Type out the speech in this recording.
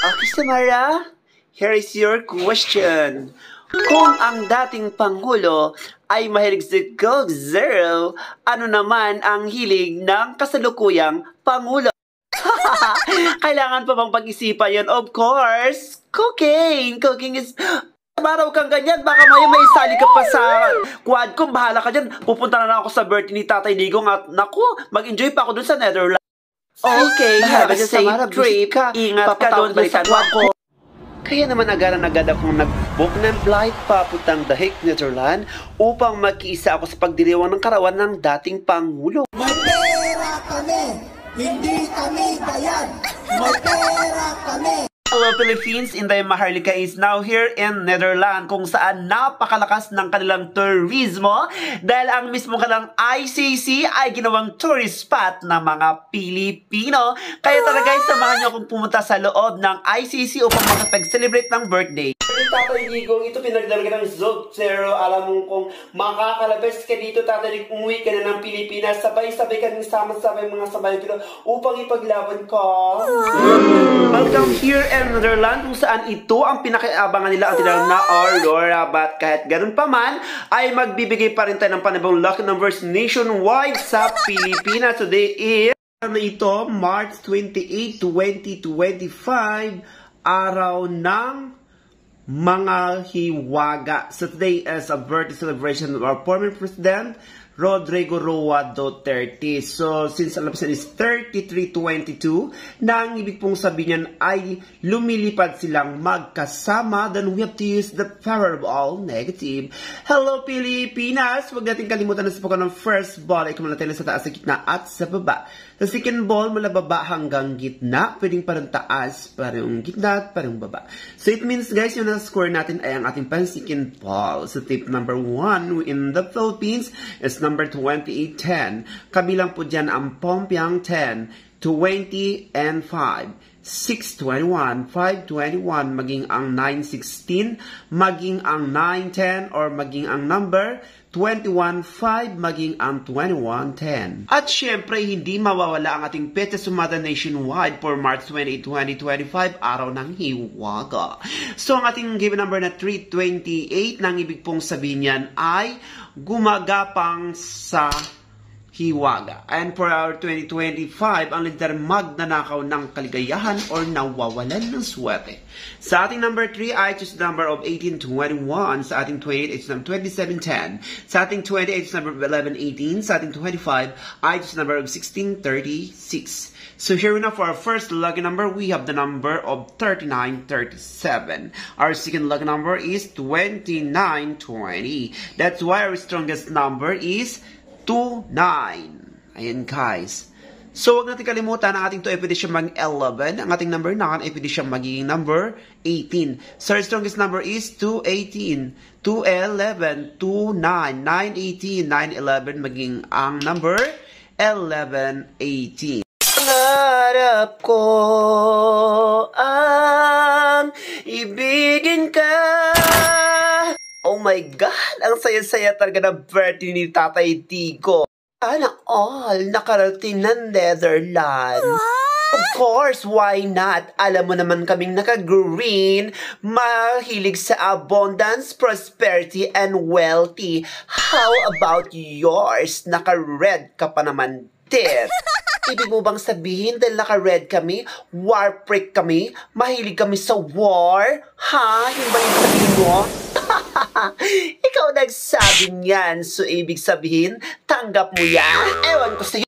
Okay, Samara, here is your question. Kung ang dating Pangulo ay mahilig sa Coke Zero, ano naman ang hilig ng kasalukuyang Pangulo? Kailangan pa bang pag-isipan yun? Of course, cooking. Cooking is... Maraw kang ganyan, baka maya may sali ka pa sa quad ko, bahala ka dyan. Pupunta na lang ako sa birthday ni Tatay Digong at naku, mag-enjoy pa ako dun sa Netherlands. Okay, have a safe trip. Ingat ka doon sa quad ko. Kaya naman agad akong nag-book ng flight papuntang The Hague, Netherlands upang makiisa ako sa pagdiriwang ng karawan ng dating Pangulo. May pera kami! Hindi kami bayan! May pera kami! Hello Philippines, Inday Maharlika is now here in Netherlands kung saan napakalakas ng kanilang turismo dahil ang mismo kanilang ICC ay ginawang tourist spot ng mga Pilipino. Kaya tara guys, samahan niyo akong pumunta sa loob ng ICC upang makapag-celebrate ng birthday. Tatay Digong, ito pinagdalaga ng Zob Zero. Alam mo kung makakalabas ka dito, Tatay, umuwi ka na ng Pilipinas, sabay-sabay ka ng sama-sabay mga sabay dito upang ipaglaban ka. Welcome here in Netherlands kung saan ito ang pinakaabangan nila ang tinawag na Aurora. But kahit ganun pa man, ay magbibigay pa rin tayo ng panibong lucky numbers nationwide sa Pilipinas. Today is ito, March 28, 2025, araw ng mga hiwaga. So today is a birthday celebration of our former President, Rodrigo Roa Duterte. So, since alam sa is 3322, na ang ibig pong sabihin niyan ay lumilipad silang magkasama, then we have to use the power of all negative. Hello, Pilipinas! Huwag natin kalimutan na sa pagkakas ng first ball ay kumalatay sa taas, sa gitna, at sa baba. Sa second ball, mula baba hanggang gitna, pwedeng parang taas, parang gitna, at parang baba. So, it means, guys, yung na-score natin ay ang ating pan-second ball. So, tip number 1 in the Philippines is number 2810. Kabilang po dyan ang Pompiang 10, 20, and 5. 621, 521, maging ang 916, maging ang 910, or maging ang number 21.5, maging ang 21.10. At syempre, hindi mawawala ang ating Petsa Sumada nationwide for March 28, 2025, araw ng hiwaga. So, ang ating given number na 328, nang ibig pong sabihin yan ay gumagapang sa hiwaga. And for our 2025, ang liter magnanakaw ng kaligayahan or nawawalan ng swerte. Sa ating number 3, I choose the number of 1821. Sa ating 28, it's number 2710. Sa ating 28, it's number 1118. Sa ating 25, I choose the number of 1636. So here we now for our first lucky number, we have the number of 3937. Our second lucky number is 2920. That's why our strongest number is 29. Ayan guys. So, huwag natin kalimutan, ang ating 2 pwede siya maging 11. Ang ating number 9 ay pwede siya magiging number 18. So, our strongest number is 218, 211, 29, 918, 911, maging ang number 1118. Pangarap ko ang ibigin ka. Oh my God! Ang saya-saya talaga ng birthday ni Tatay Tigo. Sana all nakarating ng Netherlands. Wow! Of course, why not? Alam mo naman kaming naka-green, mahilig sa abundance, prosperity, and wealthy. How about yours? Naka-red ka pa naman din. Ibig mo bang sabihin dahil naka-red kami, war freak kami, mahilig kami sa war? Ha? Yung ba yung sabihin mo? Ikaw nagsabi niyan, so ibig sabihin, tanggap mo yan. Ewan ko sa'yo.